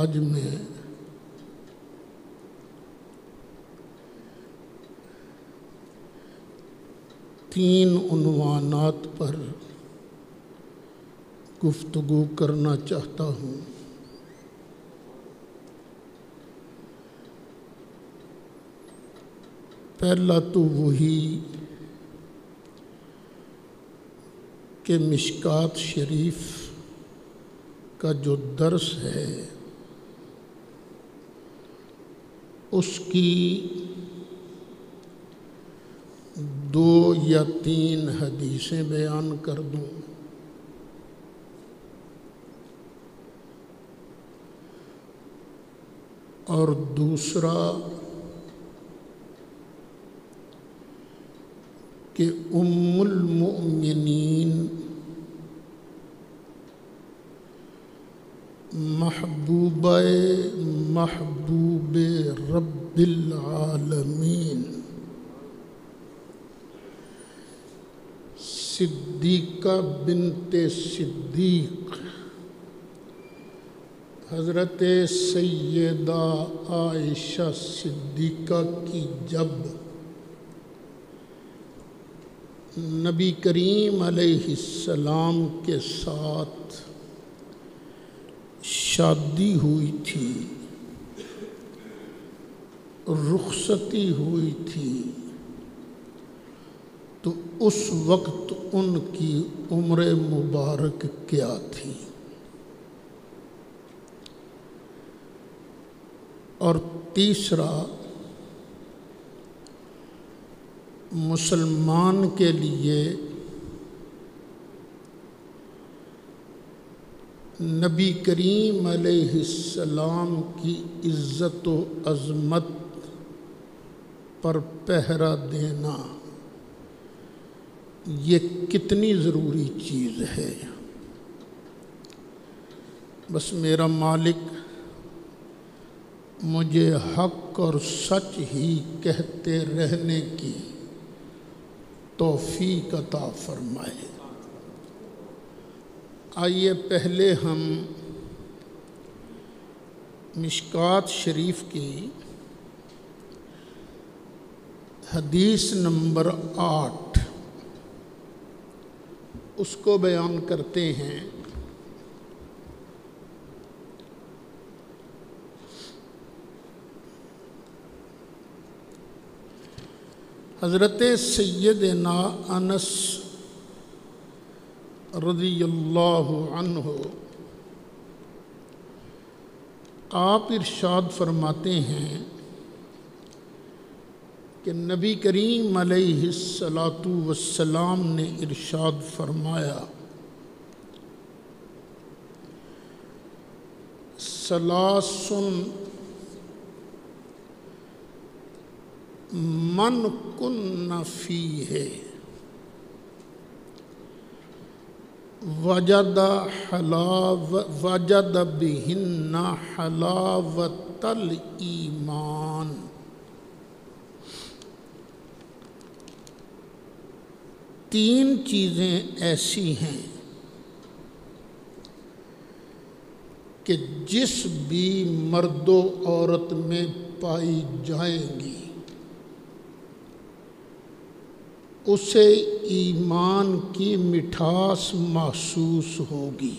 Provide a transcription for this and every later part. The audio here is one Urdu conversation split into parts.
آج میں تین عنوانات پر گفتگو کرنا چاہتا ہوں۔ پہلا تو وہی کہ مشکوٰۃ شریف کا جو درس ہے اس کی 2 یا 3 حدیثیں بیان کر دوں، اور دوسرا کہ ام المؤمنین محبوبہ محبوب رب العالمین صدیقہ بنت صدیق حضرت سیدہ عائشہ صدیقہ کی جب نبی کریم علیہ السلام کے ساتھ شادی ہوئی تھی، رخصتی ہوئی تھی، تو اس وقت ان کی عمر مبارک کیا تھی؟ اور تیسرا، مسلمان کے لیے نبی کریم علیہ السلام کی عزت و عظمت پر پہرا دینا یہ کتنی ضروری چیز ہے۔ بس میرا مالک مجھے حق اور سچ ہی کہتے رہنے کی توفیق عطا فرمائے۔ آئیے پہلے ہم مشکوٰۃ شریف کی حدیث نمبر 8 اس کو بیان کرتے ہیں۔ حضرت سیدنا انس رضی اللہ عنہ آپ ارشاد فرماتے ہیں کہ نبی کریم علیہ السلام نے ارشاد فرمایا، ثلاث من کن فیہ وجد بہن حلاوۃ الایمان۔ تین چیزیں ایسی ہیں کہ جس بھی مرد و عورت میں پائی جائیں گی اسے ایمان کی مٹھاس محسوس ہوگی،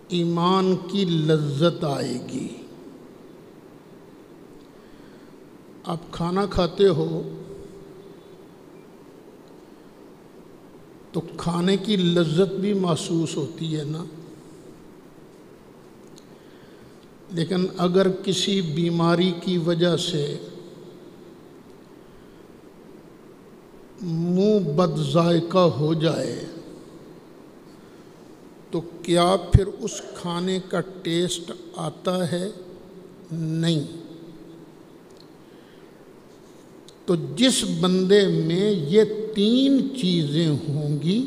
ایمان کی لذت آئے گی۔ آپ کھانا کھاتے ہو تو کھانے کی لذت بھی محسوس ہوتی ہے نا، لیکن اگر کسی بیماری کی وجہ سے منہ بد ذائقہ ہو جائے تو کیا پھر اس کھانے کا ٹیسٹ آتا ہے؟ نہیں۔ تو جس بندے میں یہ 3 چیزیں ہوں گی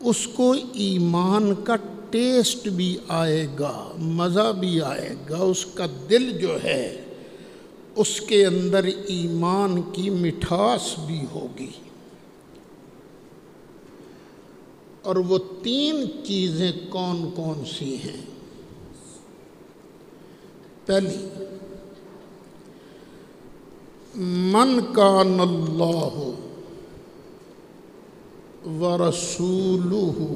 اس کو ایمان کا ٹیسٹ بھی آئے گا، مزہ بھی آئے گا، اس کا دل جو ہے اس کے اندر ایمان کی مٹھاس بھی ہوگی۔ اور وہ 3 چیزیں کون کون سی ہیں؟ پہلی، من کان اللہ ورسولہ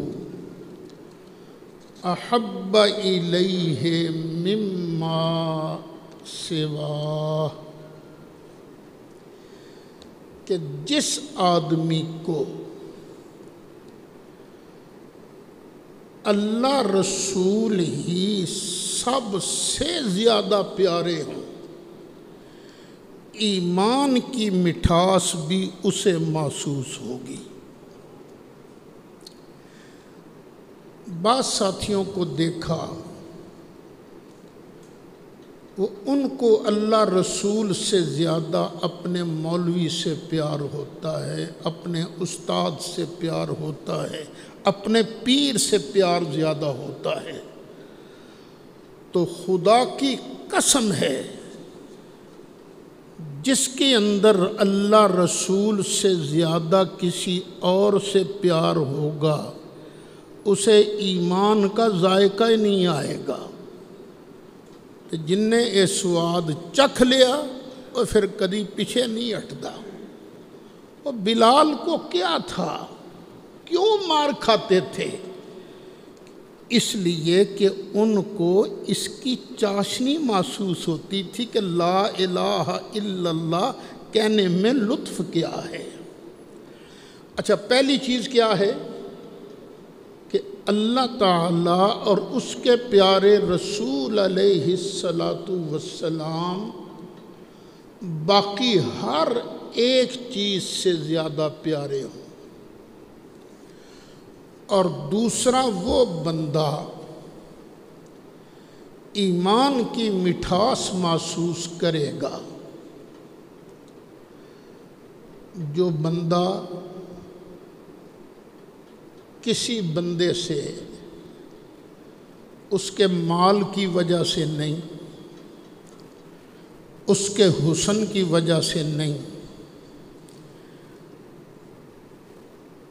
احب الیہ مما سواہ، کہ جس آدمی کو اللہ رسول ہی سب سے زیادہ پیارے ہوں، ایمان کی مٹھاس بھی اسے محسوس ہوگی۔ بعض ساتھیوں کو دیکھا وہ ان کو اللہ رسول سے زیادہ اپنے مولوی سے پیار ہوتا ہے، اپنے استاد سے پیار ہوتا ہے، اپنے پیر سے پیار زیادہ ہوتا ہے۔ تو خدا کی قسم ہے، جس کے اندر اللہ رسول سے زیادہ کسی اور سے پیار ہوگا اسے ایمان کا ذائقہ ہی نہیں آئے گا۔ جن نے یہ سواد چکھ لیا وہ پھر کبھی پیچھے نہیں ہٹتا۔ وہ بلال کو کیا تھا، کیوں مار کھاتے تھے؟ اس لیے کہ ان کو اس کی چاشنی محسوس ہوتی تھی کہ لا الہ الا اللہ کہنے میں لطف کیا ہے۔ اچھا، پہلی چیز کیا ہے کہ اللہ تعالیٰ اور اس کے پیارے رسول علیہ السلام باقی ہر ایک چیز سے زیادہ پیارے ہوں۔ اور دوسرا، وہ بندہ ایمان کی مٹھاس محسوس کرے گا جو بندہ کسی بندے سے اس کے مال کی وجہ سے نہیں، اس کے حسن کی وجہ سے نہیں،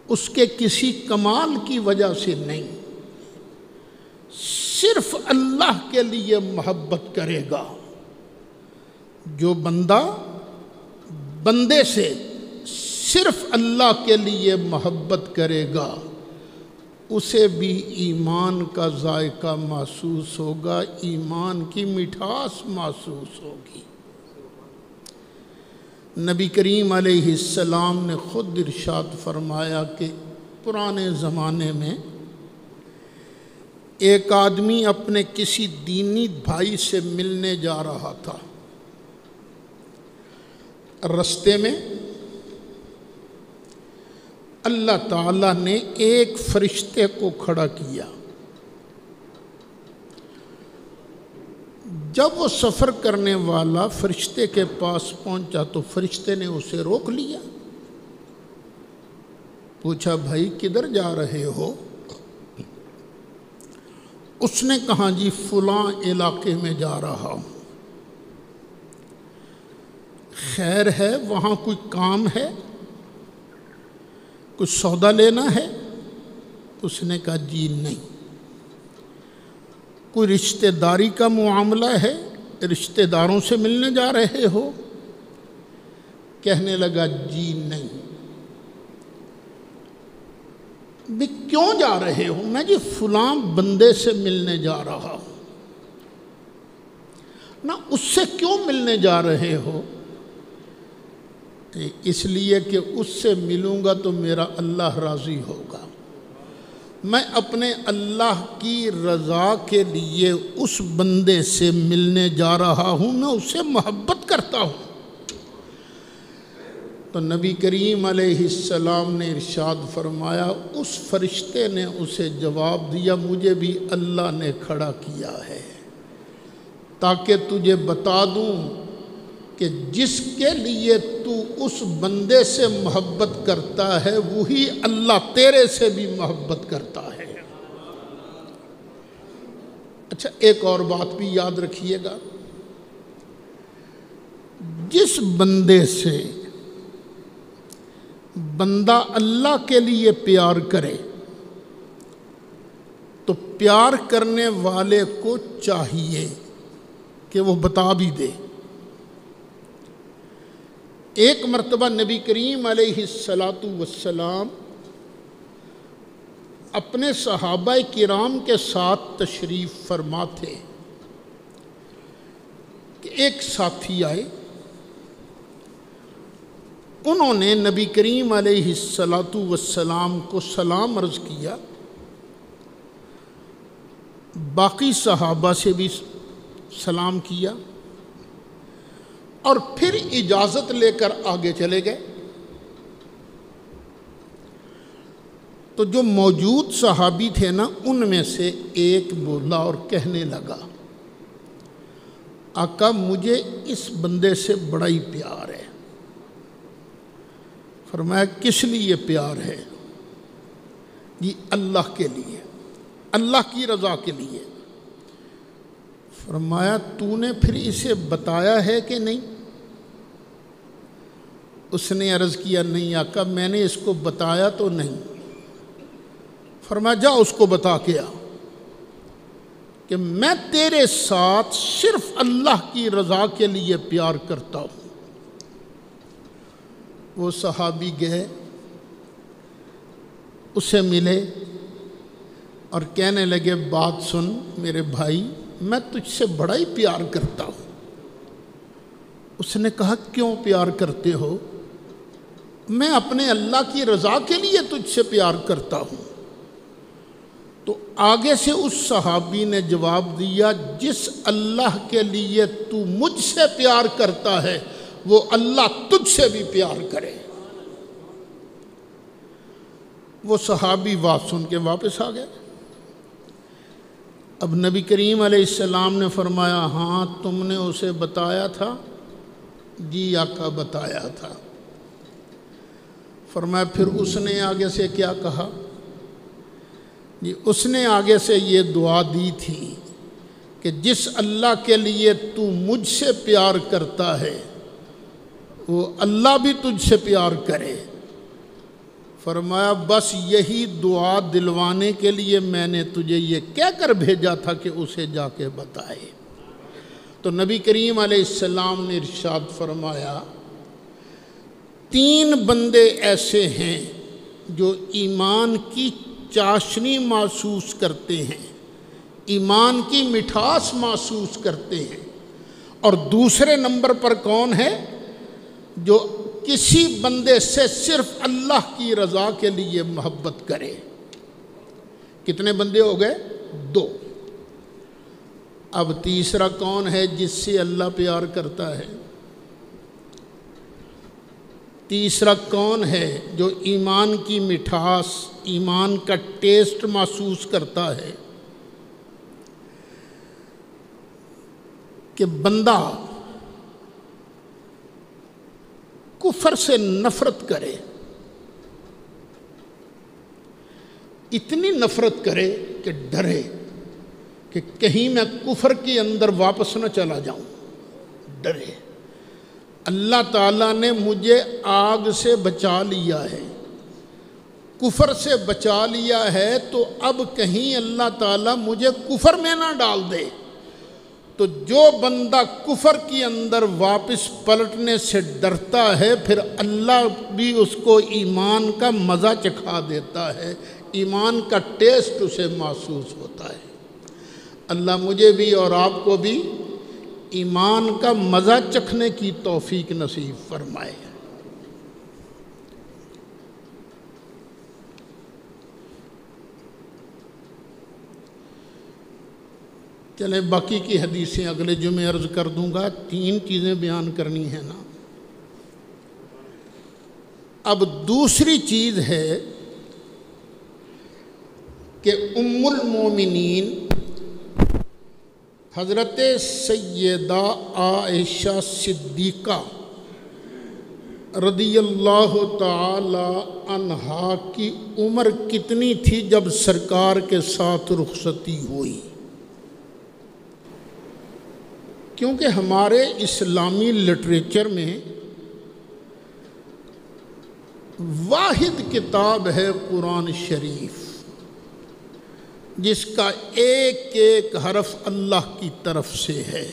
اس کے کسی کمال کی وجہ سے نہیں، صرف اللہ کے لیے محبت کرے گا۔ جو بندہ بندے سے صرف اللہ کے لیے محبت کرے گا اسے بھی ایمان کا ذائقہ محسوس ہوگا، ایمان کی مٹھاس محسوس ہوگی۔ نبی کریم علیہ السلام نے خود ارشاد فرمایا کہ پرانے زمانے میں ایک آدمی اپنے کسی دینی بھائی سے ملنے جا رہا تھا۔ رستے میں اللہ تعالیٰ نے ایک فرشتے کو کھڑا کیا۔ جب وہ سفر کرنے والا فرشتے کے پاس پہنچا تو فرشتے نے اسے روک لیا، پوچھا بھائی کدھر جا رہے ہو؟ اس نے کہا جی فلاں علاقے میں جا رہا ہوں۔ خیر ہے، وہاں کوئی کام ہے، کچھ سودا لینا ہے؟ اس نے کہا جی نہیں۔ کوئی رشتہ داری کا معاملہ ہے، رشتہ داروں سے ملنے جا رہے ہو؟ کہنے لگا جی نہیں۔ بھی کیوں جا رہے ہو؟ میں جی فلاں بندے سے ملنے جا رہا ہوں۔ نہ اس سے کیوں ملنے جا رہے ہو؟ اس لیے کہ اس سے ملوں گا تو میرا اللہ راضی ہوگا۔ میں اپنے اللہ کی رضا کے لیے اس بندے سے ملنے جا رہا ہوں، میں اس سے محبت کرتا ہوں۔ تو نبی کریم علیہ السلام نے ارشاد فرمایا، اس فرشتے نے اسے جواب دیا مجھے بھی اللہ نے کھڑا کیا ہے تاکہ تجھے بتا دوں کہ جس کے لیے تو اس بندے سے محبت کرتا ہے وہی اللہ تیرے سے بھی محبت کرتا ہے۔ اچھا، ایک اور بات بھی یاد رکھیے گا، جس بندے سے بندہ اللہ کے لیے پیار کرے پیار کرنے والے کو چاہیے کہ وہ بتا بھی دے۔ ایک مرتبہ نبی کریم علیہ السلام اپنے صحابہ کرام کے ساتھ تشریف فرما تھے کہ ایک ساتھی آئے، انہوں نے نبی کریم علیہ السلام کو سلام عرض کیا، باقی صحابہ سے بھی سلام کیا اور پھر اجازت لے کر آگے چلے گئے۔ تو جو موجود صحابی تھے نا، ان میں سے ایک بولا اور کہنے لگا، آقا مجھے اس بندے سے بڑا ہی پیار ہے۔ فرمایا کس لیے پیار ہے؟ جی اللہ کے لیے، اللہ کی رضا کے لیے۔ فرمایا تو نے پھر اسے بتایا ہے کہ نہیں؟ اس نے عرض کیا نہیں آقا میں نے اس کو بتایا تو نہیں۔ فرمایا جا اس کو بتا کے آ کہ میں تیرے ساتھ صرف اللہ کی رضا کے لیے پیار کرتا ہوں۔ وہ صحابی گئے، اسے ملے اور کہنے لگے بات سن میرے بھائی، میں تجھ سے بڑا ہی پیار کرتا ہوں۔ اس نے کہا کیوں پیار کرتے ہو؟ میں اپنے اللہ کی رضا کے لیے تجھ سے پیار کرتا ہوں۔ تو آگے سے اس صحابی نے جواب دیا، جس اللہ کے لیے تو مجھ سے پیار کرتا ہے وہ اللہ تجھ سے بھی پیار کرے۔ وہ صحابی بات سن کے واپس آ گئے۔ اب نبی کریم علیہ السلام نے فرمایا ہاں تم نے اسے بتایا تھا؟ جی آقا بتایا تھا۔ فرمایا پھر اس نے آگے سے کیا کہا؟ جی اس نے آگے سے یہ دعا دی تھی کہ جس اللہ کے لیے تو مجھ سے پیار کرتا ہے وہ اللہ بھی تجھ سے پیار کرے۔ فرمایا بس یہی دعا دلوانے کے لیے میں نے تجھے یہ کہہ کر بھیجا تھا کہ اسے جا کے بتائے۔ تو نبی کریم علیہ السلام نے ارشاد فرمایا 3 بندے ایسے ہیں جو ایمان کی چاشنی محسوس کرتے ہیں، ایمان کی مٹھاس محسوس کرتے ہیں، اور دوسرے نمبر پر کون ہے؟ جو کسی بندے سے صرف اللہ کی رضا کے لیے محبت کرے۔ کتنے بندے ہو گئے؟ 2۔ اب تیسرا کون ہے جس سے اللہ پیار کرتا ہے؟ تیسرا کون ہے جو ایمان کی مٹھاس، ایمان کا ٹیسٹ محسوس کرتا ہے؟ کہ بندہ کفر سے نفرت کرے، اتنی نفرت کرے کہ ڈرے کہ کہیں میں کفر کے اندر واپس نہ چلا جاؤں، ڈرے۔ اللہ تعالیٰ نے مجھے آگ سے بچا لیا ہے، کفر سے بچا لیا ہے، تو اب کہیں اللہ تعالیٰ مجھے کفر میں نہ ڈال دے۔ تو جو بندہ کفر کے اندر واپس پلٹنے سے ڈرتا ہے پھر اللہ بھی اس کو ایمان کا مزہ چکھا دیتا ہے، ایمان کا ٹیسٹ اسے محسوس ہوتا ہے۔ اللہ مجھے بھی اور آپ کو بھی ایمان کا مزہ چکھنے کی توفیق نصیب فرمائے۔ چلیں باقی کی حدیثیں اگلے جمعے عرض کر دوں گا، 3 چیزیں بیان کرنی ہیں نا۔ اب دوسری چیز ہے کہ ام المومنین حضرت سیدہ عائشہ صدیقہ رضی اللہ تعالی عنہا کی عمر کتنی تھی جب سرکار کے ساتھ رخصتی ہوئی؟ کیونکہ ہمارے اسلامی لٹریچر میں واحد کتاب ہے قرآن شریف، جس کا ایک ایک حرف اللہ کی طرف سے ہے۔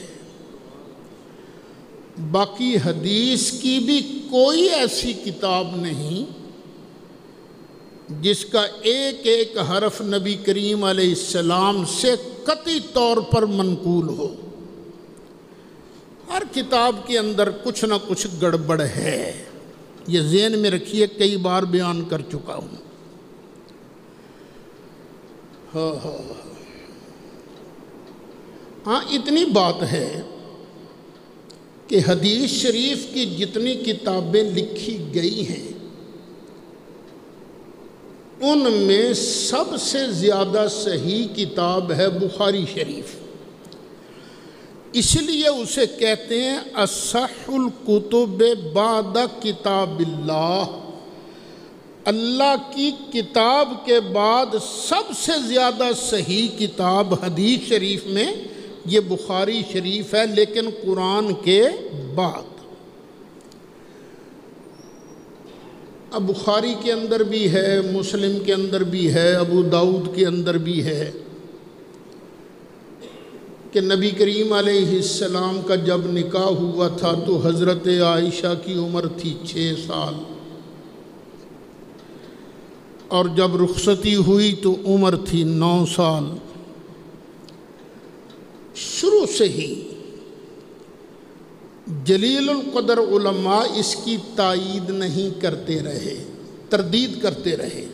باقی حدیث کی بھی کوئی ایسی کتاب نہیں جس کا ایک ایک حرف نبی کریم علیہ السلام سے قطعی طور پر منقول ہو۔ ہر کتاب کے اندر کچھ نہ کچھ گڑبڑ ہے، یہ ذہن میں رکھیے، کئی بار بیان کر چکا ہوں۔ ہاں اتنی بات ہے کہ حدیث شریف کی جتنی کتابیں لکھی گئی ہیں ان میں سب سے زیادہ صحیح کتاب ہے بخاری شریف، اس لیے اسے کہتے ہیں اصح الکتب بعد کتاب اللہ۔ اللہ کی کتاب کے بعد سب سے زیادہ صحیح کتاب حدیث شریف میں یہ بخاری شریف ہے، لیکن قرآن کے بعد۔ اب بخاری کے اندر بھی ہے، مسلم کے اندر بھی ہے، ابو داؤد کے اندر بھی ہے کہ نبی کریم علیہ السلام کا جب نکاح ہوا تھا تو حضرت عائشہ کی عمر تھی 6 سال، اور جب رخصتی ہوئی تو عمر تھی 9 سال۔ شروع سے ہی جلیل القدر علماء اس کی تائید نہیں کرتے رہے، تردید کرتے رہے،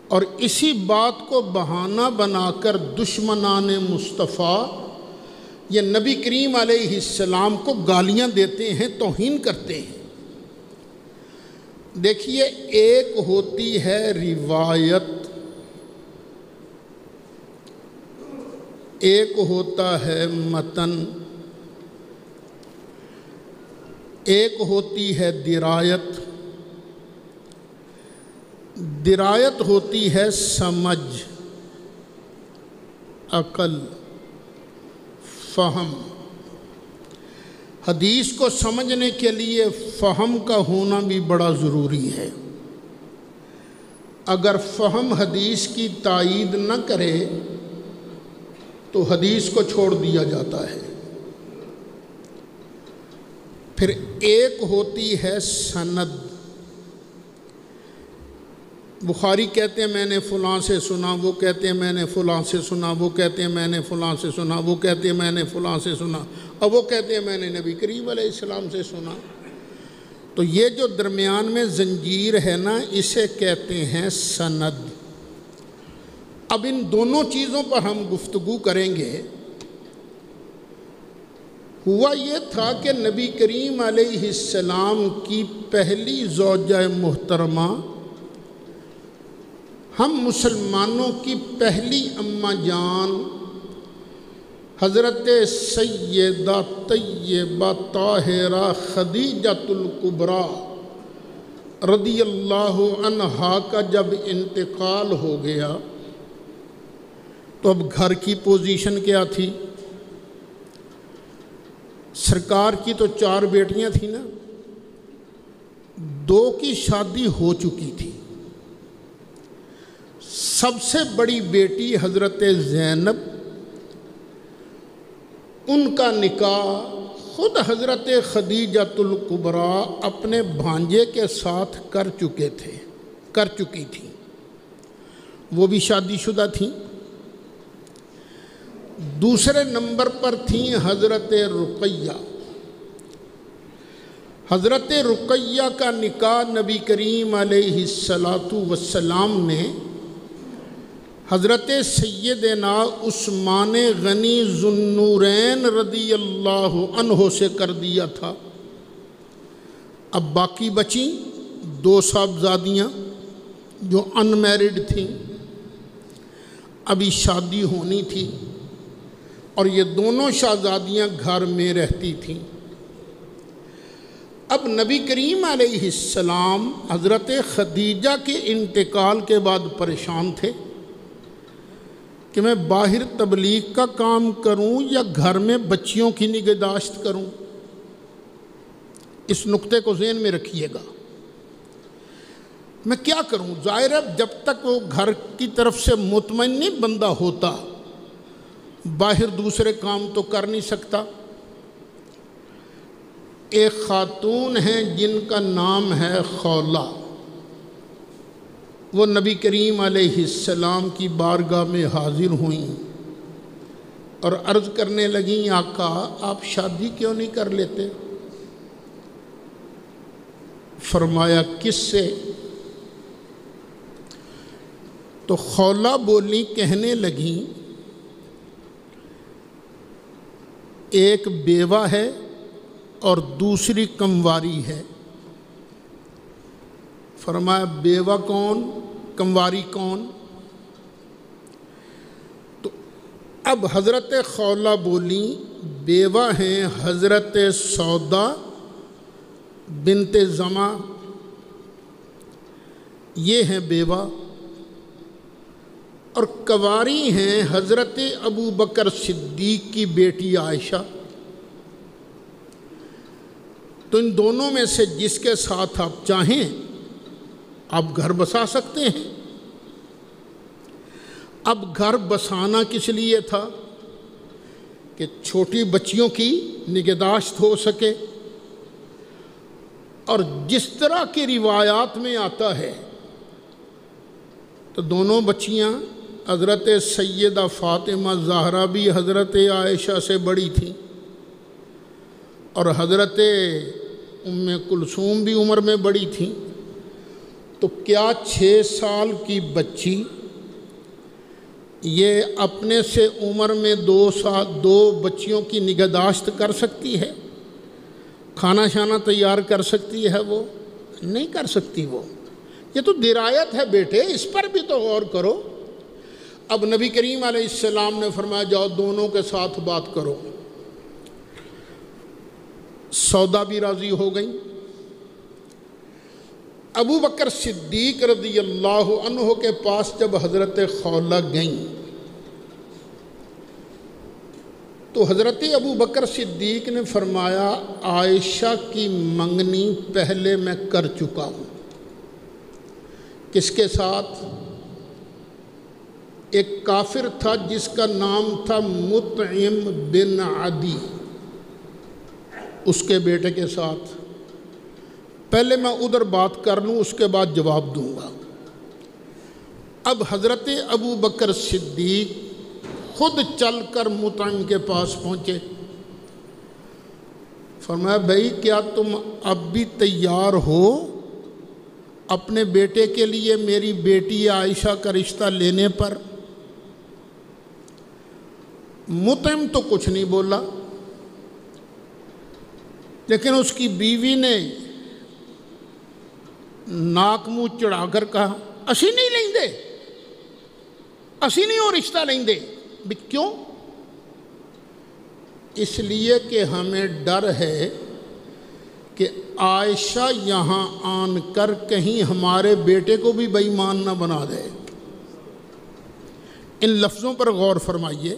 اور اسی بات کو بہانہ بنا کر دشمنان مصطفیٰ یہ نبی کریم علیہ السلام کو گالیاں دیتے ہیں، توہین کرتے ہیں۔ دیکھیے، ایک ہوتی ہے روایت، ایک ہوتا ہے متن، ایک ہوتی ہے درایت، درایت ہوتی ہے سمجھ، عقل، فہم۔ حدیث کو سمجھنے کے لیے فہم کا ہونا بھی بڑا ضروری ہے۔ اگر فہم حدیث کی تائید نہ کرے تو حدیث کو چھوڑ دیا جاتا ہے۔ پھر ایک ہوتی ہے سند۔ بخاری کہتے ہیں میں نے فلاں سے سنا، وہ کہتے ہیں میں نے فلاں سے سنا، وہ کہتے ہیں میں نے فلاں سے سنا، وہ کہتے ہیں میں نے فلاں سے سنا، اور وہ کہتے ہیں میں نے نبی کریم علیہ السلام سے سنا۔ تو یہ جو درمیان میں زنجیر ہے نا، اسے کہتے ہیں سند۔ اب ان دونوں چیزوں پر ہم گفتگو کریں گے۔ ہوا یہ تھا کہ نبی کریم علیہ السلام کی پہلی زوجہ محترمہ، ہم مسلمانوں کی پہلی اماں جان حضرت سیدہ طیبہ طاہرہ خدیجۃ الکبریٰ رضی اللہ عنہا کا جب انتقال ہو گیا تو اب گھر کی پوزیشن کیا تھی؟ سرکار کی تو 4 بیٹیاں تھیں نا، 2 کی شادی ہو چکی تھی۔ سب سے بڑی بیٹی حضرت زینب، ان کا نکاح خود حضرت خدیجۃ الکبریٰ اپنے بھانجے کے ساتھ کر چکی تھی، وہ بھی شادی شدہ تھیں۔ دوسرے نمبر پر تھیں حضرت رقیہ۔ حضرت رقیہ کا نکاح نبی کریم علیہ السلام نے حضرت سیدنا عثمان غنی ذو النورین رضی اللہ عنہ سے کر دیا تھا۔ اب باقی بچیں 2 صاحبزادیاں جو ان میرڈ تھیں، ابھی شادی ہونی تھی، اور یہ دونوں شہزادیاں گھر میں رہتی تھیں۔ اب نبی کریم علیہ السلام حضرت خدیجہ کے انتقال کے بعد پریشان تھے کہ میں باہر تبلیغ کا کام کروں یا گھر میں بچیوں کی نگہداشت کروں۔ اس نقطے کو ذہن میں رکھیے گا۔ میں کیا کروں؟ ظاہر ہے جب تک وہ گھر کی طرف سے مطمئن نہیں بندہ ہوتا باہر دوسرے کام تو کر نہیں سکتا۔ ایک خاتون ہیں جن کا نام ہے خولہ، وہ نبی کریم علیہ السلام کی بارگاہ میں حاضر ہوئیں اور عرض کرنے لگیں آقا آپ شادی کیوں نہیں کر لیتے؟ فرمایا کس سے؟ تو خولہ بولی، کہنے لگیں ایک بیوہ ہے اور دوسری کمواری ہے۔ فرمایا بیوہ کون، کمواری کون؟ تو اب حضرت خولہ بولی بیوہ ہیں حضرت سودا بنت زمع، یہ ہیں بیوہ، اور کنواری ہیں حضرت ابو بکر صدیق کی بیٹی عائشہ۔ تو ان دونوں میں سے جس کے ساتھ آپ چاہیں آپ گھر بسا سکتے ہیں۔ اب گھر بسانا کس لیے تھا؟ کہ چھوٹی بچیوں کی نگہداشت ہو سکے، اور جس طرح کی روایات میں آتا ہے تو دونوں بچیاں حضرت سیدہ فاطمہ زہرا بھی حضرت عائشہ سے بڑی تھیں، اور حضرت ام کلثوم بھی عمر میں بڑی تھیں۔ تو کیا 6 سال کی بچی یہ اپنے سے عمر میں 2 بچیوں کی نگہداشت کر سکتی ہے؟ کھانا شانا تیار کر سکتی ہے؟ وہ نہیں کر سکتی۔ وہ یہ تو درایت ہے بیٹے، اس پر بھی تو غور کرو۔ اب نبی کریم علیہ السلام نے فرمایا جاؤ دونوں کے ساتھ بات کرو۔ سودا بھی راضی ہو گئی۔ ابو بکر صدیق رضی اللہ عنہ کے پاس جب حضرت خولہ گئیں تو حضرت ابو بکر صدیق نے فرمایا عائشہ کی منگنی پہلے میں کر چکا ہوں۔ کس کے ساتھ؟ ایک کافر تھا جس کا نام تھا مطعم بن عدی، اس کے بیٹے کے ساتھ۔ پہلے میں ادھر بات کر لوں، اس کے بعد جواب دوں گا۔ اب حضرت ابو بکر صدیق خود چل کر مطعم کے پاس پہنچے۔ فرمایا بھائی کیا تم اب بھی تیار ہو اپنے بیٹے کے لیے میری بیٹی عائشہ کا رشتہ لینے پر؟ مطعم تو کچھ نہیں بولا، لیکن اس کی بیوی نے ناک منہ چڑھا کر کہا اسی نہیں لیں دے، اسی نہیں وہ رشتہ لیں دے۔ بھی کیوں؟ اس لیے کہ ہمیں ڈر ہے کہ عائشہ یہاں آن کر کہیں ہمارے بیٹے کو بھی بے ایمان نہ بنا دے۔ ان لفظوں پر غور فرمائیے،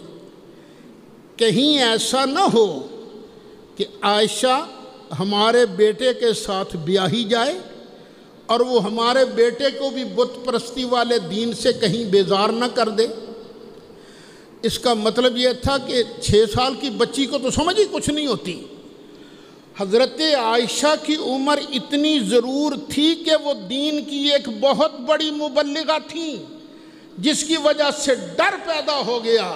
کہیں ایسا نہ ہو کہ عائشہ ہمارے بیٹے کے ساتھ بیاہی جائے اور وہ ہمارے بیٹے کو بھی بت پرستی والے دین سے کہیں بیزار نہ کر دے۔ اس کا مطلب یہ تھا کہ 6 سال کی بچی کو تو سمجھ ہی کچھ نہیں ہوتی۔ حضرت عائشہ کی عمر اتنی ضرور تھی کہ وہ دین کی ایک بہت بڑی مبلغہ تھیں، جس کی وجہ سے ڈر پیدا ہو گیا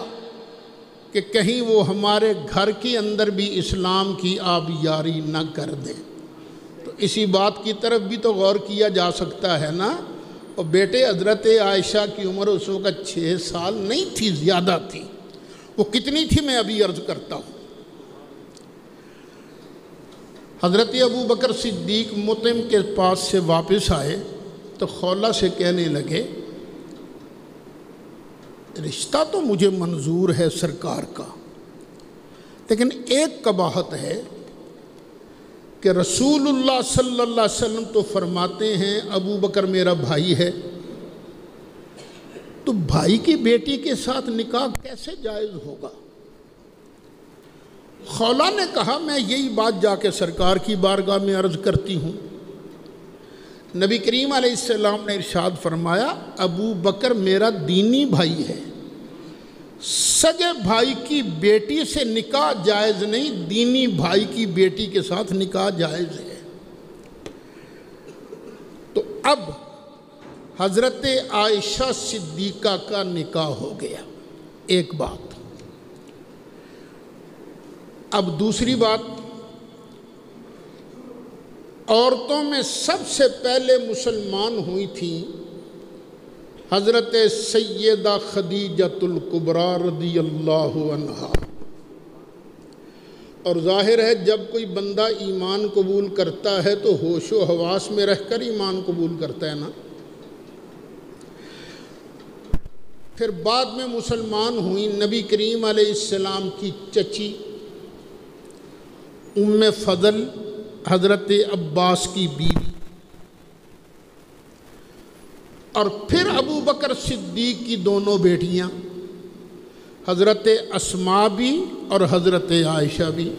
کہ کہیں وہ ہمارے گھر کے اندر بھی اسلام کی آبیاری نہ کر دیں۔ تو اسی بات کی طرف بھی تو غور کیا جا سکتا ہے نا۔ اور بیٹے حضرت عائشہ کی عمر اس وقت 6 سال نہیں تھی، زیادہ تھی۔ وہ کتنی تھی میں ابھی عرض کرتا ہوں۔ حضرت ابو بکر صدیق مطعم کے پاس سے واپس آئے تو خولہ سے کہنے لگے رشتہ تو مجھے منظور ہے سرکار کا، لیکن ایک قباحت ہے کہ رسول اللہ صلی اللہ علیہ وسلم تو فرماتے ہیں ابو بکر میرا بھائی ہے، تو بھائی کی بیٹی کے ساتھ نکاح کیسے جائز ہوگا؟ خولہ نے کہا میں یہی بات جا کے سرکار کی بارگاہ میں عرض کرتی ہوں، نبی کریم علیہ السلام نے ارشاد فرمایا ابو بکر میرا دینی بھائی ہے، سگے بھائی کی بیٹی سے نکاح جائز نہیں، دینی بھائی کی بیٹی کے ساتھ نکاح جائز ہے۔ تو اب حضرت عائشہ صدیقہ کا نکاح ہو گیا، ایک بات۔ اب دوسری بات، عورتوں میں سب سے پہلے مسلمان ہوئی تھیں حضرت سیدہ خدیجۃ الکبریٰ رضی اللہ عنہا۔ اور ظاہر ہے جب کوئی بندہ ایمان قبول کرتا ہے تو ہوش و حواس میں رہ کر ایمان قبول کرتا ہے نا۔ پھر بعد میں مسلمان ہوئی نبی کریم علیہ السلام کی چچی ام فضل حضرت عباس کی بیوی، اور پھر ابو بکر صدیق کی دونوں بیٹیاں حضرت اسماء بھی اور حضرت عائشہ بھی۔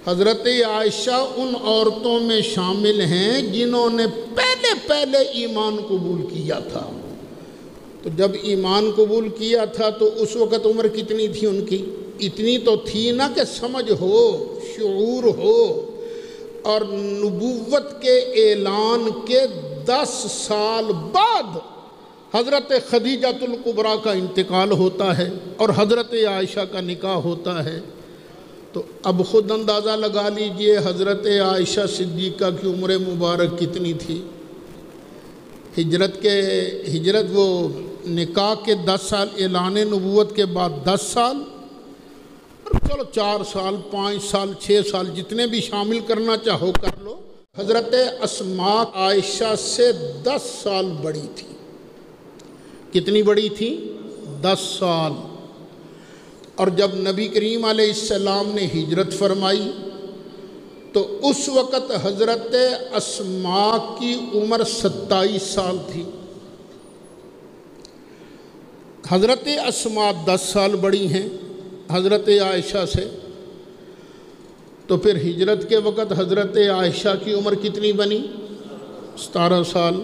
حضرت عائشہ ان عورتوں میں شامل ہیں جنہوں نے پہلے ایمان قبول کیا تھا۔ تو جب ایمان قبول کیا تھا تو اس وقت عمر کتنی تھی ان کی؟ اتنی تو تھی نا کہ سمجھ ہو، شعور ہو، اور نبوت کے اعلان کے 10 سال بعد حضرت خدیجۃ الکبریٰ کا انتقال ہوتا ہے اور حضرت عائشہ کا نکاح ہوتا ہے۔ تو اب خود اندازہ لگا لیجئے حضرت عائشہ صدیقہ کی عمر مبارک کتنی تھی۔ ہجرت وہ نکاح کے 10 سال، اعلان نبوت کے بعد 10 سال، چلو 4 سال 5 سال 6 سال جتنے بھی شامل کرنا چاہو کر لو۔ حضرت اسماء عائشہ سے 10 سال بڑی تھی۔ کتنی بڑی تھی؟ 10 سال۔ اور جب نبی کریم علیہ السلام نے ہجرت فرمائی تو اس وقت حضرت اسماء کی عمر 27 سال تھی۔ حضرت اسماء 10 سال بڑی ہیں حضرت عائشہ سے، تو پھر ہجرت کے وقت حضرت عائشہ کی عمر کتنی بنی؟ 17 سال۔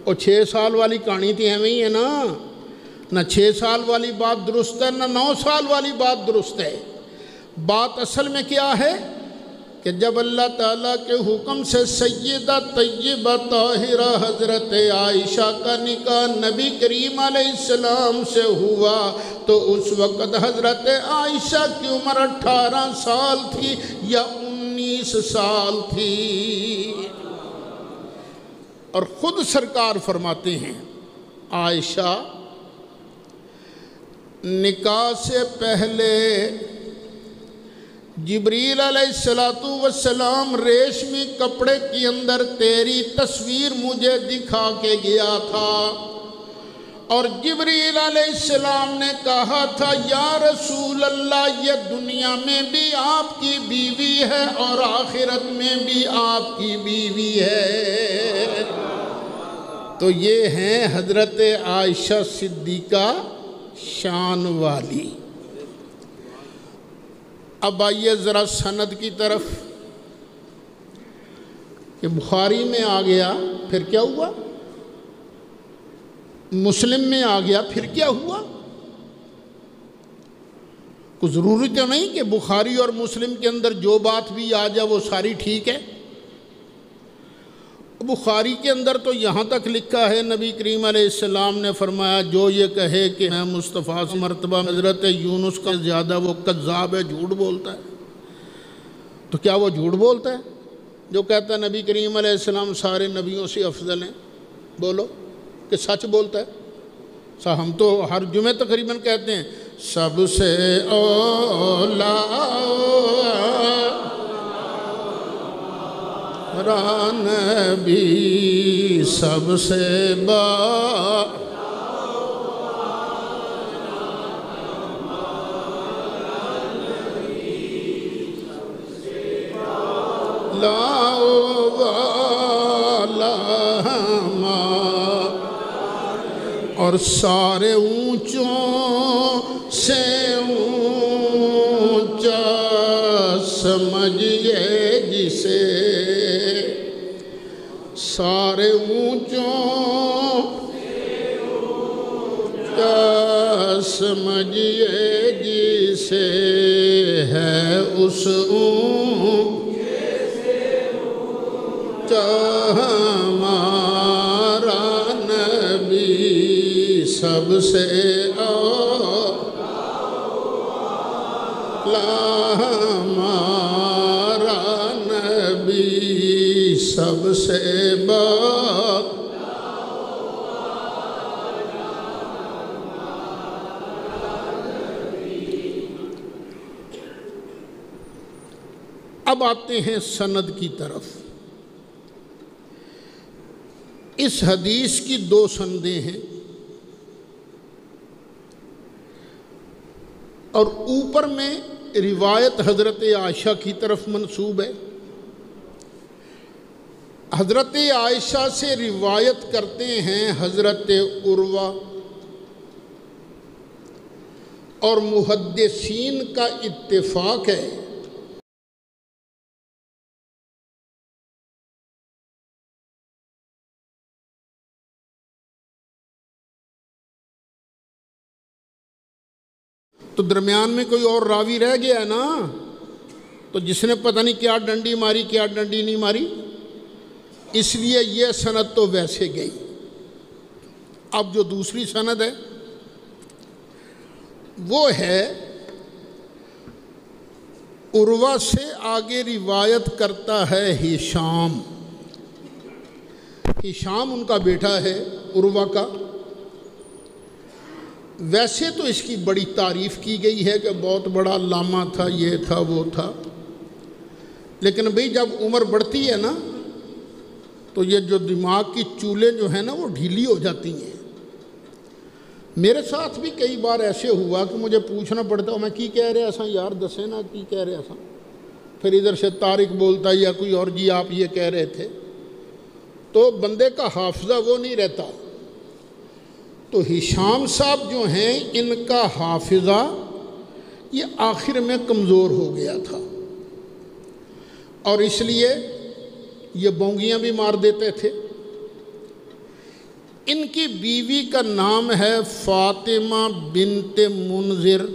اور 6 سال والی کہانی تھی ہمیں ہی ہے نا، نہ 6 سال والی بات درست ہے نہ 9 سال والی بات درست ہے۔ بات اصل میں کیا ہے کہ جب اللہ تعالیٰ کے حکم سے سیدہ طیبہ طاہرہ حضرت عائشہ کا نکاح نبی کریم علیہ السلام سے ہوا تو اس وقت حضرت عائشہ کی عمر 18 سال تھی یا 19 سال تھی۔ اور خود سرکار فرماتے ہیں عائشہ نکاح سے پہلے جبریل علیہ السلام ریشمی کپڑے کے اندر تیری تصویر مجھے دکھا کے گیا تھا، اور جبریل علیہ السلام نے کہا تھا یا رسول اللہ یہ دنیا میں بھی آپ کی بیوی ہے اور آخرت میں بھی آپ کی بیوی ہے۔ تو یہ ہیں حضرت عائشہ صدیقہ شان والی۔ اب آئیے ذرا سند کی طرف کہ بخاری میں آ گیا پھر کیا ہوا، مسلم میں آ گیا پھر کیا ہوا۔ کوئی ضروری تو نہیں کہ بخاری اور مسلم کے اندر جو بات بھی آ جائے وہ ساری ٹھیک ہے۔ بخاری کے اندر تو یہاں تک لکھا ہے نبی کریم علیہ السلام نے فرمایا جو یہ کہے کہ میں مصطفیٰ سے مرتبہ حضرت یونس کا زیادہ وہ کذاب ہے، جھوٹ بولتا ہے۔ تو کیا وہ جھوٹ بولتا ہے جو کہتا ہے نبی کریم علیہ السلام سارے نبیوں سے افضل ہیں؟ بولو کہ سچ بولتا ہے؟ ہم تو ہر جمعے تقریباً کہتے ہیں سب سے اولا نبی سب سے اور سارے اونچوں سے اونچا سمجھئے جسے، سارے جسے ہے اس ہمارا نبی سب سے ہمارا نبی سب سے اب آتے ہیں سند کی طرف۔ اس حدیث کی دو سندیں ہیں اور اوپر میں روایت حضرت عائشہ کی طرف منسوب ہے۔ حضرت عائشہ سے روایت کرتے ہیں حضرت عروہ، اور محدثین کا اتفاق ہے تو درمیان میں کوئی اور راوی رہ گیا نا، تو جس نے پتہ نہیں کیا ڈنڈی ماری کیا ڈنڈی نہیں ماری، اس لیے یہ سند تو ویسے گئی۔ اب جو دوسری سند ہے وہ ہے عروہ سے آگے روایت کرتا ہے ہشام۔ ہشام ان کا بیٹا ہے عروہ کا۔ ویسے تو اس کی بڑی تعریف کی گئی ہے کہ بہت بڑا علامہ تھا، یہ تھا وہ تھا، لیکن بھئی جب عمر بڑھتی ہے نا تو یہ جو دماغ کی چولیں جو ہیں نا وہ ڈھیلی ہو جاتی ہیں۔ میرے ساتھ بھی کئی بار ایسے ہوا کہ مجھے پوچھنا پڑتا میں کی کہہ رہے ایسا یار دسے نا کی کہہ رہے ایسا، پھر ادھر سے طارق بولتا یا کوئی اور جی آپ یہ کہہ رہے تھے، تو بندے کا حافظہ وہ نہیں رہتا۔ تو ہشام صاحب جو ہیں ان کا حافظہ یہ آخر میں کمزور ہو گیا تھا، اور اس لیے یہ بونگیاں بھی مار دیتے تھے۔ ان کی بیوی کا نام ہے فاطمہ بنت منذر،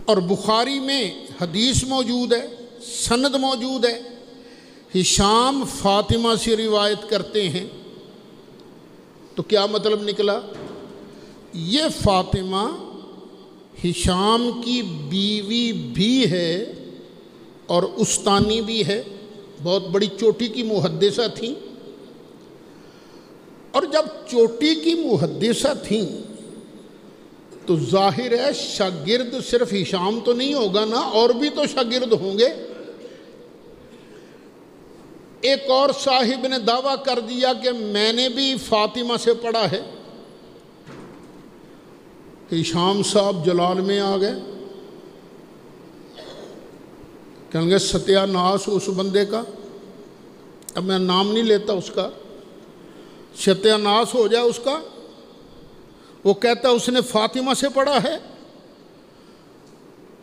اور بخاری میں حدیث موجود ہے، سند موجود ہے، ہشام فاطمہ سے روایت کرتے ہیں۔ تو کیا مطلب نکلا؟ یہ فاطمہ ہشام کی بیوی بھی ہے اور استانی بھی ہے، بہت بڑی چوٹی کی محدثہ تھیں، اور جب چوٹی کی محدثہ تھیں تو ظاہر ہے شاگرد صرف ہشام تو نہیں ہوگا نا، اور بھی تو شاگرد ہوں گے۔ ایک اور صاحب نے دعویٰ کر دیا کہ میں نے بھی فاطمہ سے پڑھا ہے۔ ہشام صاحب جلال میں آ گئے، کہیں گے ستیہ ناس اس بندے کا، اب میں نام نہیں لیتا اس کا، ستیہ ناس ہو جائے اس کا۔ وہ کہتا اس نے فاطمہ سے پڑھا ہے،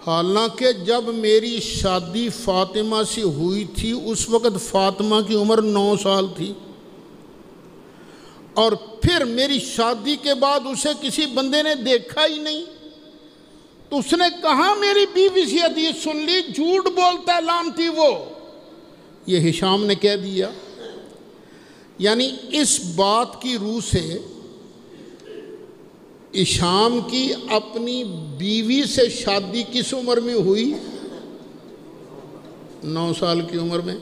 حالانکہ جب میری شادی فاطمہ سے ہوئی تھی اس وقت فاطمہ کی عمر 9 سال تھی، اور پھر میری شادی کے بعد اسے کسی بندے نے دیکھا ہی نہیں، تو اس نے کہاں میری بیوی سے حدیث سن لی، جھوٹ بولتا ہے لعنتی وہ، یہ ہشام نے کہہ دیا۔ یعنی اس بات کی روح سے ہشام کی اپنی بیوی سے شادی کس عمر میں ہوئی؟ 9 سال کی عمر میں۔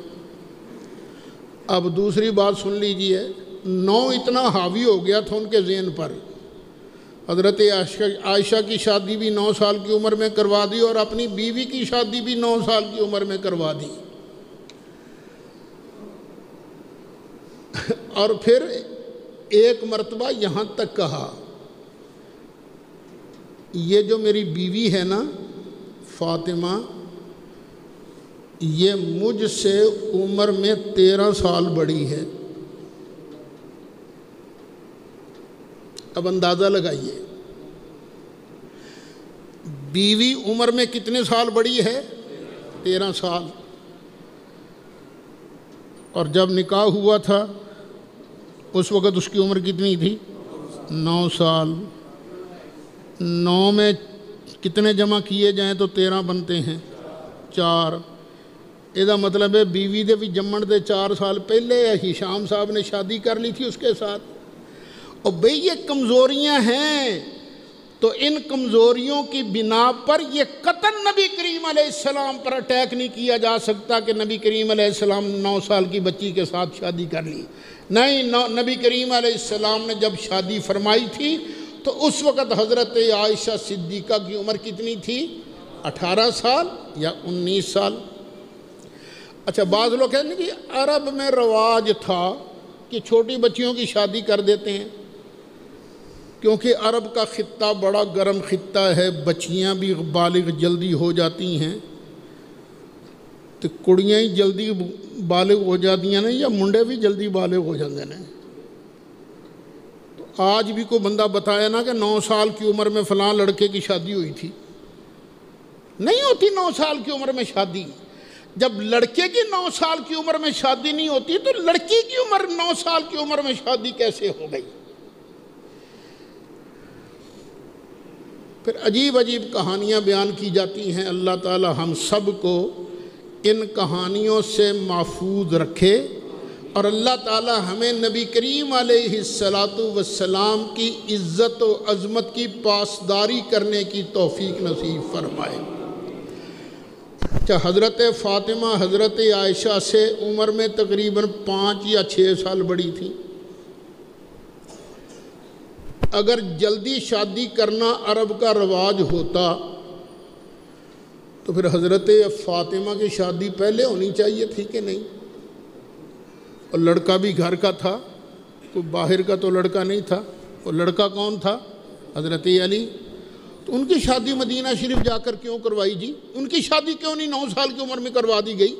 اب دوسری بات سن لیجئے، 9 اتنا حاوی ہو گیا تھا ان کے ذہن پر، حضرت عائشہ کی شادی بھی 9 سال کی عمر میں کروا دی اور اپنی بیوی کی شادی بھی 9 سال کی عمر میں کروا دی، اور پھر ایک مرتبہ یہاں تک کہا یہ جو میری بیوی ہے نا فاطمہ، یہ مجھ سے عمر میں 13 سال بڑی ہے۔ اب اندازہ لگائیے بیوی عمر میں کتنے سال بڑی ہے؟ 13 سال۔ اور جب نکاح ہوا تھا اس وقت اس کی عمر کتنی تھی؟ 9 سال۔ 9 میں کتنے جمع کیے جائیں تو 13 بنتے ہیں؟ 4۔ یہ مطلب ہے بیوی دے بھی جمن دے 4 سال پہلے ہشام صاحب نے شادی کر لی تھی اس کے ساتھ۔ اور بھئی یہ کمزوریاں ہیں، تو ان کمزوریوں کی بنا پر یہ قطعاً نبی کریم علیہ السلام پر اٹیک نہیں کیا جا سکتا کہ نبی کریم علیہ السلام 9 سال کی بچی کے ساتھ شادی کر لی۔ نہیں، نبی کریم علیہ السلام نے جب شادی فرمائی تھی تو اس وقت حضرت عائشہ صدیقہ کی عمر کتنی تھی؟ 18 سال یا 19 سال۔ اچھا، بعض لوگ کہتے ہیں کہ عرب میں رواج تھا کہ چھوٹی بچیوں کی شادی کر دیتے ہیں، کیونکہ عرب کا خطہ بڑا گرم خطہ ہے، بچیاں بھی بالغ جلدی ہو جاتی ہیں، تو کڑیاں ہی جلدی بالغ ہو جاتی ہیں یا منڈے بھی جلدی بالغ ہو جاتے ہیں۔ تو آج بھی کوئی بندہ بتایا نا کہ 9 سال کی عمر میں فلاں لڑکے کی شادی ہوئی تھی، نہیں ہوتی 9 سال کی عمر میں شادی۔ جب لڑکے کی 9 سال کی عمر میں شادی نہیں ہوتی تو لڑکی کی عمر 9 سال کی عمر میں شادی کیسے ہو گئی؟ پھر عجیب عجیب کہانیاں بیان کی جاتی ہیں۔ اللہ تعالی ہم سب کو ان کہانیوں سے محفوظ رکھے، اور اللہ تعالی ہمیں نبی کریم علیہ السلام کی عزت و عظمت کی پاسداری کرنے کی توفیق نصیب فرمائے۔ اچھا، حضرت فاطمہ حضرت عائشہ سے عمر میں تقریباً 5 یا 6 سال بڑی تھی۔ اگر جلدی شادی کرنا عرب کا رواج ہوتا تو پھر حضرت فاطمہ کی شادی پہلے ہونی چاہیے تھی کہ نہیں؟ اور لڑکا بھی گھر کا تھا، کوئی باہر کا تو لڑکا نہیں تھا۔ اور لڑکا کون تھا؟ حضرت علی۔ تو ان کی شادی مدینہ شریف جا کر کیوں کروائی جی؟ ان کی شادی کیوں نہیں 9 سال کی عمر میں کروا دی گئی؟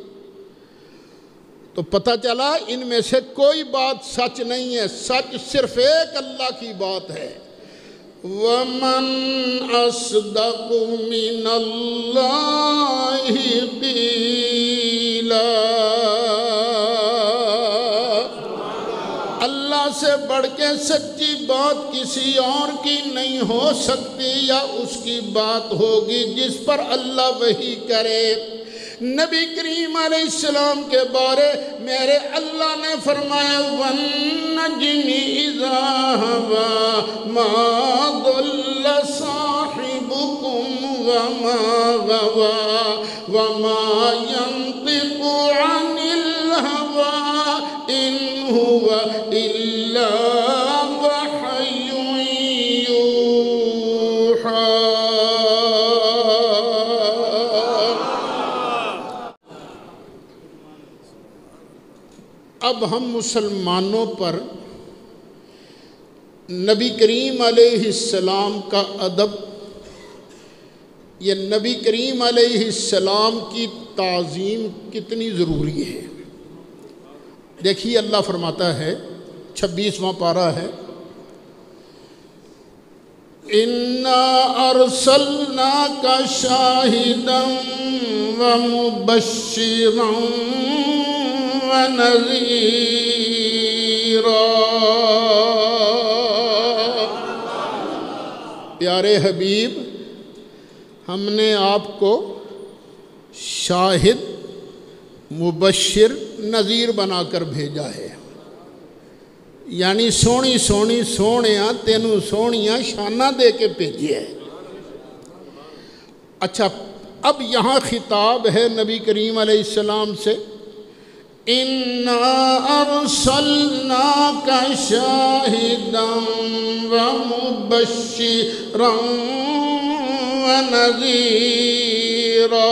تو پتہ چلا ان میں سے کوئی بات سچ نہیں ہے، سچ صرف ایک اللہ کی بات ہے۔ وَمَنْ أَصْدَقُ مِنَ اللَّهِ قِيلًا، اللہ سے بڑھ کے سچی بات کسی اور کی نہیں ہو سکتی، یا اس کی بات ہوگی جس پر اللہ وحی کرے۔ نبی کریم علیہ السلام کے بارے میرے اللہ نے فرمایا وَالنَّجْمِ إِذَا هَوَىٰ مَا ضَلَّ صَاحِبُكُمْ وَمَا غَوَىٰ وَمَا يَنطِقُ عَنِ الْهَوَىٰ إِنْ هُوَ إِلَّا وَحْيٌ يُوحَىٰ۔ اب ہم مسلمانوں پر نبی کریم علیہ السلام کا ادب، یہ نبی کریم علیہ السلام کی تعظیم کتنی ضروری ہے۔ دیکھیے اللہ فرماتا ہے، 26واں پارہ ہے، اِنَّا أَرْسَلْنَاكَ شَاهِدًا وَمُبَشِّرًا وَنَذِيرًا۔ پیارے حبیب، ہم نے آپ کو شاہد، مبشر، نذیر بنا کر بھیجا ہے، یعنی سونی سونی سونیاں تینوں سونیاں شانہ دے کے بھیجی ہے۔ اچھا، اب یہاں خطاب ہے نبی کریم علیہ السلام سے، اِنَّا أَرْسَلْنَاكَ شَاهِدًا وَمُبَشِّرًا وَنَذِيرًا۔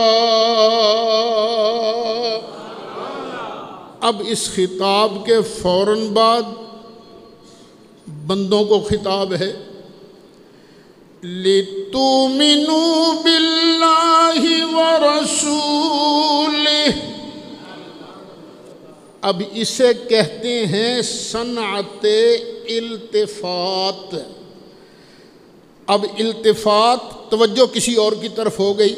اب اس خطاب کے فوراً بعد بندوں کو خطاب ہے، لِتُؤْمِنُوا بِاللَّهِ وَرَسُولِهِ۔ اب اسے کہتے ہیں صنعت التفات۔ اب التفات، توجہ کسی اور کی طرف ہو گئی۔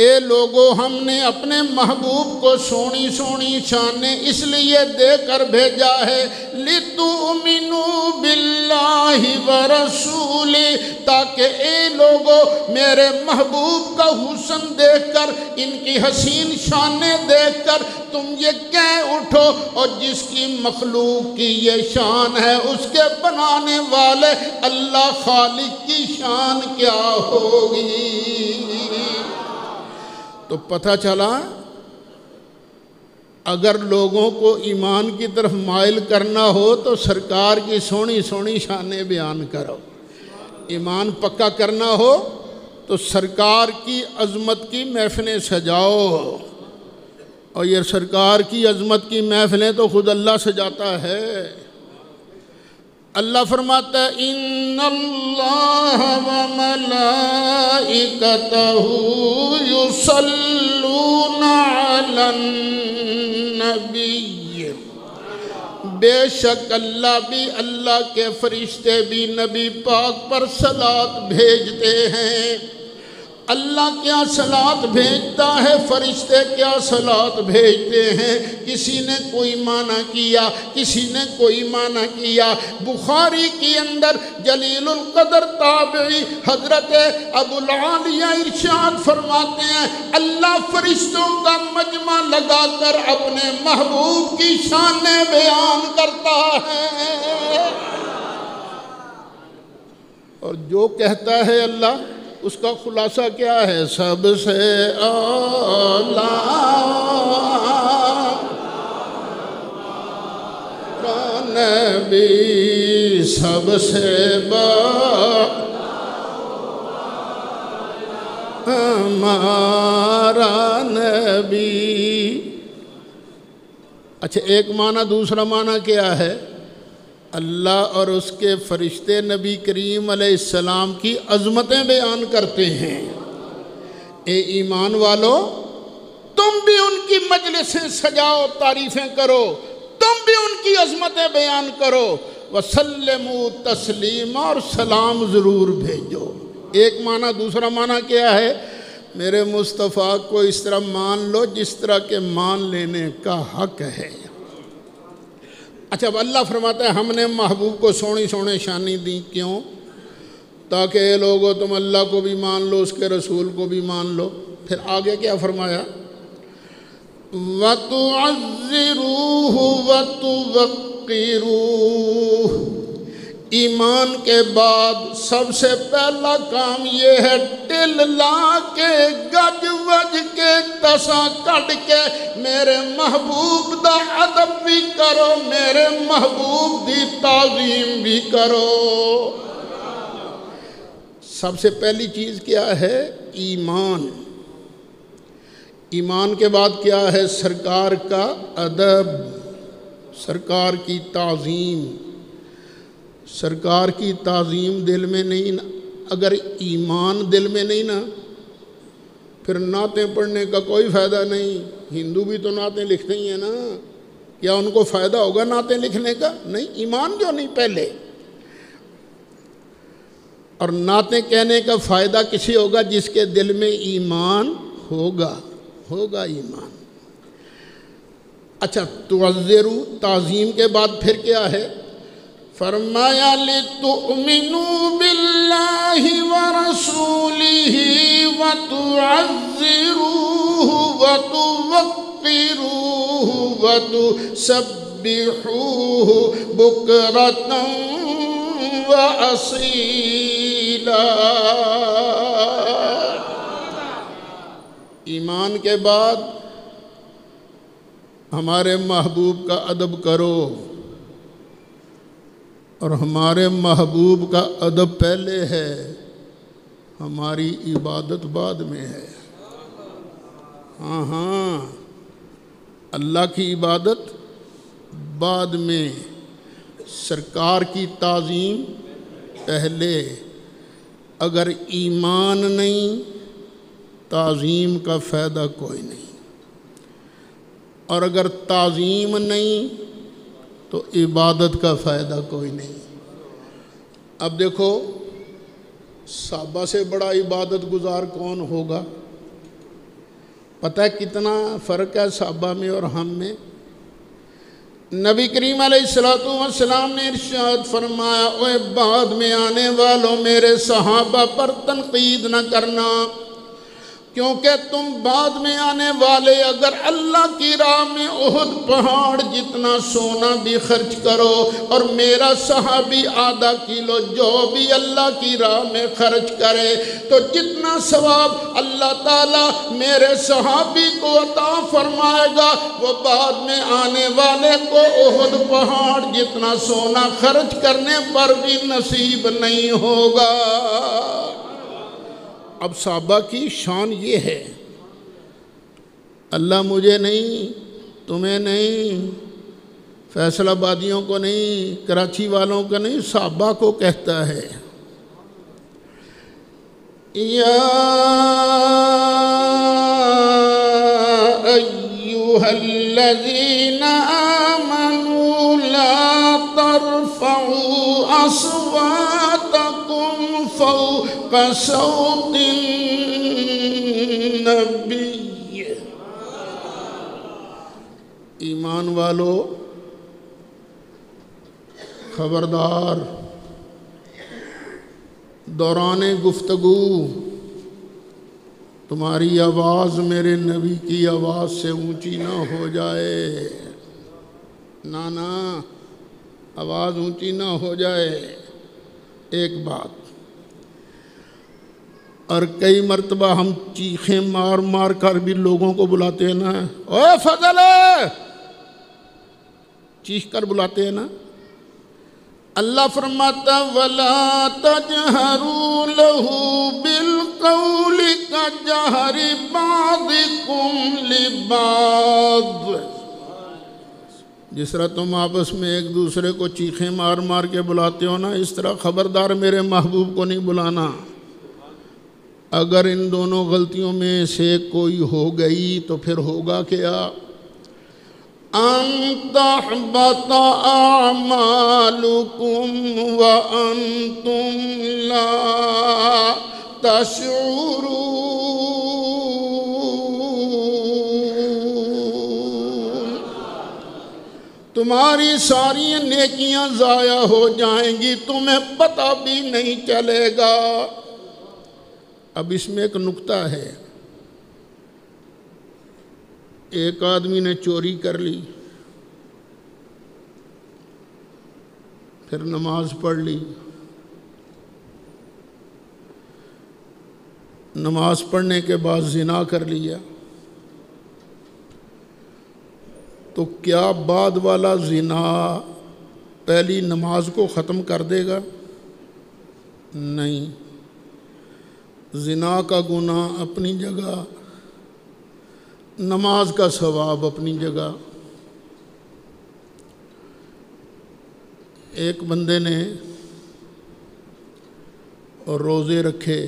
اے لوگو ہم نے اپنے محبوب کو سونی سونی شانیں اس لیے دے کر بھیجا ہے لِتُؤْمِنُوا بِاللَّهِ وَرَسُولِهِ تاکہ اے لوگو میرے محبوب کا حسن دیکھ کر ان کی حسین شانیں دیکھ کر تم یہ کہہ اٹھو اور جس کی مخلوق کی یہ شان ہے اس کے بنانے والے اللہ خالق کی شان کیا ہوگی۔ تو پتہ چلا اگر لوگوں کو ایمان کی طرف مائل کرنا ہو تو سرکار کی سونی سونی شانیں بیان کرو، ایمان پکا کرنا ہو تو سرکار کی عظمت کی محفلیں سجاؤ، اور یہ سرکار کی عظمت کی محفلیں تو خود اللہ سجاتا ہے۔ اللہ فرماتا ہے ان اللہ وملائکتہ یصلون علی النبی، بے شک اللہ بھی، اللہ کے فرشتے بھی نبی پاک پر صلاۃ بھیجتے ہیں۔ اللہ کیا صلاۃ بھیجتا ہے، فرشتے کیا صلاۃ بھیجتے ہیں۔ کسی نے کوئی معنی کیا، کسی نے کوئی معنی کیا۔ بخاری کے اندر جلیل القدر تابعی حضرت ابو العالیہ ارشاد فرماتے ہیں اللہ فرشتوں کا مجمع لگا کر اپنے محبوب کی شانیں بیان کرتا ہے، اور جو کہتا ہے اللہ اس کا خلاصہ کیا ہے؟ سب سے اعلیٰ نبی، سب سے ہمارا نبی۔ اچھا ایک معنی، دوسرا معنی کیا ہے؟ اللہ اور اس کے فرشتے نبی کریم علیہ السلام کی عظمتیں بیان کرتے ہیں۔ اے ایمان والو تم بھی ان کی مجلسیں سجاؤ، تعریفیں کرو، تم بھی ان کی عظمتیں بیان کرو، وسلموا تسلیما، اور سلام ضرور بھیجو۔ ایک معنی، دوسرا معنی کیا ہے؟ میرے مصطفیٰ کو اس طرح مان لو جس طرح کے مان لینے کا حق ہے۔ اچھا اب اللہ فرماتا ہے ہم نے محبوب کو سونی سونے شانی دی، کیوں؟ تاکہ اے لوگو تم اللہ کو بھی مان لو، اس کے رسول کو بھی مان لو۔ پھر آگے کیا فرمایا؟ وَتُعَزِّرُوهُ وَتُوَقِّرُوهُ، ایمان کے بعد سب سے پہلا کام یہ ہے ٹل لا کے گج وج کے تسا کٹ کے میرے محبوب دا ادب بھی کرو، میرے محبوب دی تعظیم بھی کرو۔ سب سے پہلی چیز کیا ہے؟ ایمان۔ ایمان کے بعد کیا ہے؟ سرکار کا ادب، سرکار کی تعظیم۔ سرکار کی تعظیم دل میں نہیں، اگر ایمان دل میں نہیں نا پھر نعتیں پڑھنے کا کوئی فائدہ نہیں۔ ہندو بھی تو نعتیں لکھتے ہی ہیں نا، کیا ان کو فائدہ ہوگا نعتیں لکھنے کا؟ نہیں، ایمان جو نہیں پہلے۔ اور نعتیں کہنے کا فائدہ کسی ہوگا جس کے دل میں ایمان ہوگا ایمان۔ اچھا تعزروا، تعظیم کے بعد پھر کیا ہے؟ فرمایا لِتُؤْمِنُوا بِاللَّهِ وَرَسُولِهِ وَتُعَزِّرُوهُ وَتُوَقِّرُوهُ وَتُسَبِّحُوهُ بُكْرَةً وَأَصِيلًا۔ ایمان کے بعد ہمارے محبوب کا ادب کرو، اور ہمارے محبوب کا ادب پہلے ہے، ہماری عبادت بعد میں ہے۔ ہاں اللہ کی عبادت بعد میں، سرکار کی تعظیم پہلے۔ اگر ایمان نہیں تعظیم کا فائدہ کوئی نہیں، اور اگر تعظیم نہیں تو عبادت کا فائدہ کوئی نہیں۔ اب دیکھو صحابہ سے بڑا عبادت گزار کون ہوگا؟ پتہ ہے کتنا فرق ہے صحابہ میں اور ہم میں؟ نبی کریم علیہ السلام نے ارشاد فرمایا، اوے بعد میں آنے والوں میرے صحابہ پر تنقید نہ کرنا، کیونکہ تم بعد میں آنے والے اگر اللہ کی راہ میں احد پہاڑ جتنا سونا بھی خرچ کرو اور میرا صحابی آدھا کلو جو بھی اللہ کی راہ میں خرچ کرے تو جتنا ثواب اللہ تعالیٰ میرے صحابی کو عطا فرمائے گا وہ بعد میں آنے والے کو احد پہاڑ جتنا سونا خرچ کرنے پر بھی نصیب نہیں ہوگا۔ اب صحابہ کی شان یہ ہے، اللہ مجھے نہیں، تمہیں نہیں، فیصل آبادیوں کو نہیں، کراچی والوں کو نہیں، صحابہ کو کہتا ہے، یا ایھا الذین آمنوا لا ترفعوا اصواتکم فوق صوت النبی۔ ایمان والو خبردار، دوران گفتگو تمہاری آواز میرے نبی کی آواز سے اونچی نہ ہو جائے، نہ آواز اونچی نہ ہو جائے۔ ایک بات، اور کئی مرتبہ ہم چیخیں مار مار کر بھی لوگوں کو بلاتے ہیں نا، اوے فضل، چیخ کر بلاتے ہیں نا۔ اللہ فرماتا وَلَا تَجْهَرُوا لَهُ بِالْقَوْلِ كَجَهْرِ بَعْضِكُمْ لِبَعْضٍ۔ جس طرح تم آپس میں ایک دوسرے کو چیخیں مار مار کے بلاتے ہو نا، اس طرح خبردار میرے محبوب کو نہیں بلانا۔ اگر ان دونوں غلطیوں میں سے کوئی ہو گئی تو پھر ہوگا کیا؟ ان تحبط اعمالکم وانتم لا تشعرون۔ تمہاری ساری نیکیاں ضائع ہو جائیں گی، تمہیں پتہ بھی نہیں چلے گا۔ اب اس میں ایک نکتہ ہے، ایک آدمی نے چوری کر لی، پھر نماز پڑھ لی، نماز پڑھنے کے بعد زنا کر لیا، تو کیا بعد والا زنا پہلی نماز کو ختم کر دے گا؟ نہیں، زنا کا گناہ اپنی جگہ، نماز کا ثواب اپنی جگہ۔ ایک بندے نے روزے رکھے،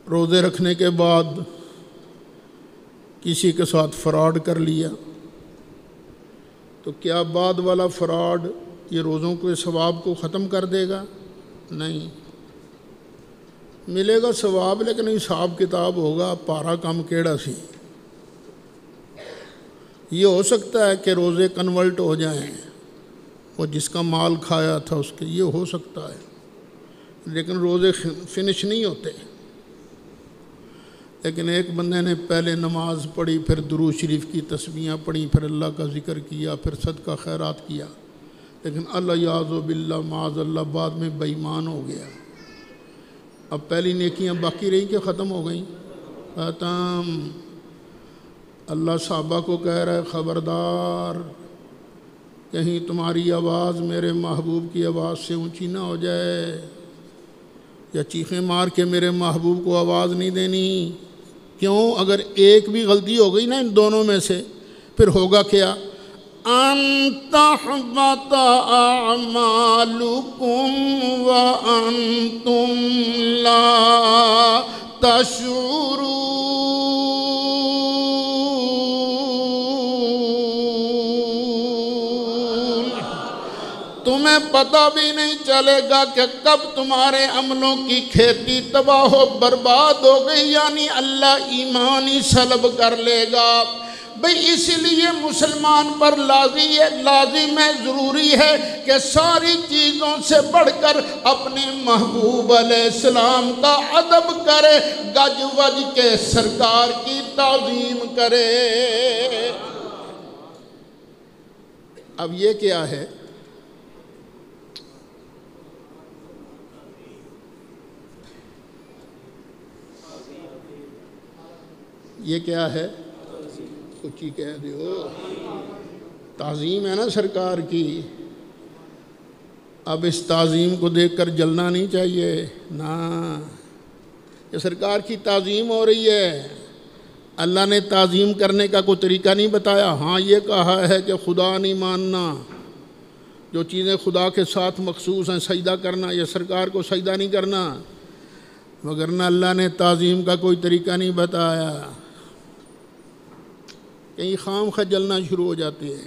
روزے رکھنے کے بعد کسی کے ساتھ فراڈ کر لیا، تو کیا بعد والا فراڈ یہ روزوں کے ثواب کو ختم کر دے گا؟ نہیں، ملے گا ثواب لیکن حساب کتاب ہوگا، پارا کم کیڑا سی۔ یہ ہو سکتا ہے کہ روزے کنورٹ ہو جائیں، وہ جس کا مال کھایا تھا اس کے، یہ ہو سکتا ہے، لیکن روزے فنش نہیں ہوتے۔ لیکن ایک بندے نے پہلے نماز پڑھی، پھر درود شریف کی تسبیحاں پڑھی، پھر اللہ کا ذکر کیا، پھر صدقہ خیرات کیا، لیکن اللہ یعوذ باللہ معاذ اللہ بعد میں بے ایمان ہو گیا۔ اب پہلی نیکیاں باقی رہیں کہ ختم ہو گئیں؟ ختم۔ اللہ صحابہ کو کہہ رہا ہے خبردار، کہیں تمہاری آواز میرے محبوب کی آواز سے اونچی نہ ہو جائے، یا چیخیں مار کے میرے محبوب کو آواز نہیں دینی۔ کیوں؟ اگر ایک بھی غلطی ہو گئی نا ان دونوں میں سے، پھر ہوگا کیا؟ ان تحبط اعمالکم وانتم لا تشعرون۔ تمہیں تمہیں پتہ بھی نہیں چلے گا کہ کب تمہارے عملوں کی کھیتی تباہ و برباد ہو گئی، یعنی اللہ ایمان ہی سلب کر لے گا۔ بھئی اس لیے مسلمان پر لازم ہے، ضروری ہے کہ ساری چیزوں سے بڑھ کر اپنے محبوب علیہ السلام کا ادب کرے، گج وج کے سرکار کی تعظیم کرے۔ اب یہ کیا ہے؟ یہ کیا ہے؟ کچھ ہی کہہ دیو۔ تعظیم ہے نا سرکار کی۔ اب اس تعظیم کو دیکھ کر جلنا نہیں چاہیے نا، یہ سرکار کی تعظیم ہو رہی ہے۔ اللہ نے تعظیم کرنے کا کوئی طریقہ نہیں بتایا۔ ہاں یہ کہا ہے کہ خدا نہیں ماننا، جو چیزیں خدا کے ساتھ مخصوص ہیں، سجدہ کرنا، یہ سرکار کو سجدہ نہیں کرنا، وگرنہ اللہ نے تعظیم کا کوئی طریقہ نہیں بتایا۔ کہیں خام خواہ جلنا شروع ہو جاتی ہے۔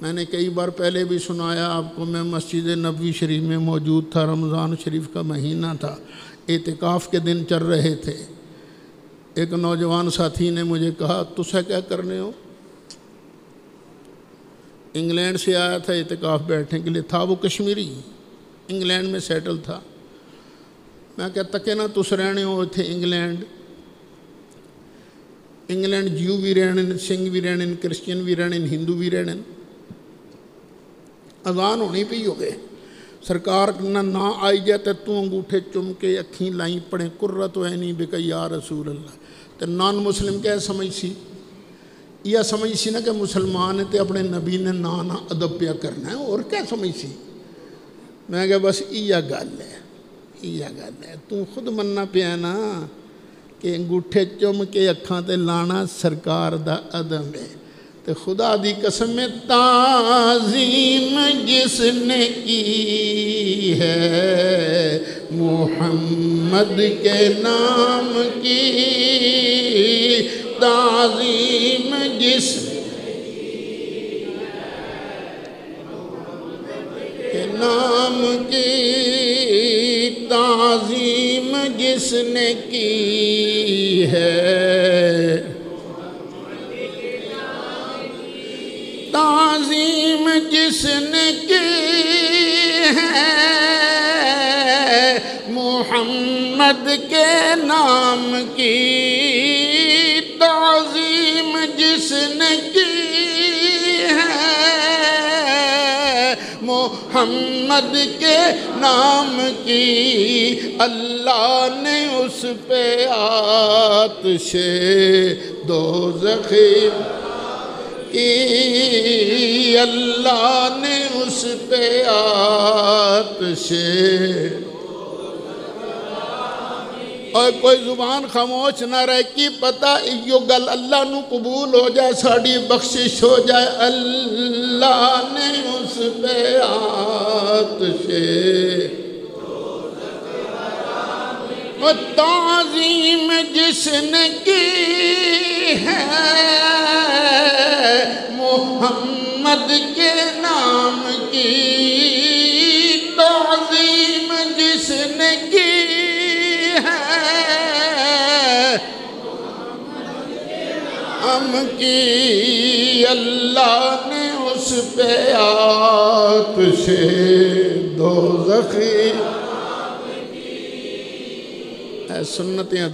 میں نے کئی بار پہلے بھی سنایا آپ کو، میں مسجد نبوی شریف میں موجود تھا، رمضان شریف کا مہینہ تھا، اعتکاف کے دن چل رہے تھے۔ ایک نوجوان ساتھی نے مجھے کہا تسے کیا کرنے ہو؟ انگلینڈ سے آیا تھا اعتکاف بیٹھنے کے لیے، تھا وہ کشمیری، انگلینڈ میں سیٹل تھا۔ میں کہتا کہ نا تس رہنے ہو تھے انگلینڈ جیو بھی رہنے، سنگھ بھی رہنے، کرسچین بھی رہنے، ہندو بھی رہنے۔ اذان ہونی پی ہو گئے، سرکار نہ آئی جاتے تو انگوٹھے چم کے اکھیں لائیں پڑھیں قرۃ عینی بک یا رسول اللہ۔ تو نان مسلم کیا سمجھ سی؟ یہ سمجھ سی نا کہ مسلمان ہے تے اپنے نبی نے نانا ادب پیا کرنا ہے، اور کیا سمجھ سی؟ میں کہا بس یہ گل ہے، تو خود مننا پیا نا کہ انگوٹھے چم کے اکھاں تے لانا سرکار دا ادب ہے۔ تو خدا دی قسم میں تعظیم جس نے کی ہے محمد کے نام کی، تعظیم جس کے نام کی، تعظیم جس نے کی ہے، تعظیم جس نے کی ہے محمد کے نام کی، تعظیم جس نے کی ہے محمد کے نام کی، اللہ نے اس پہ آتش دوزخ کی، اللہ نے اس پہ آتش، اور کوئی زبان خاموش نہ رہے کی پتہ ایو گل اللہ نو قبول ہو جائے، ساڑی بخشش ہو جائے۔ اللہ نے اس پہ آتش و تعظیم جس نے کی ہے محمد کے نام کی، تعظیم جس نے کی ہے ہم کی، اللہ نے اس پہ آتش دوزخ اے سنتیں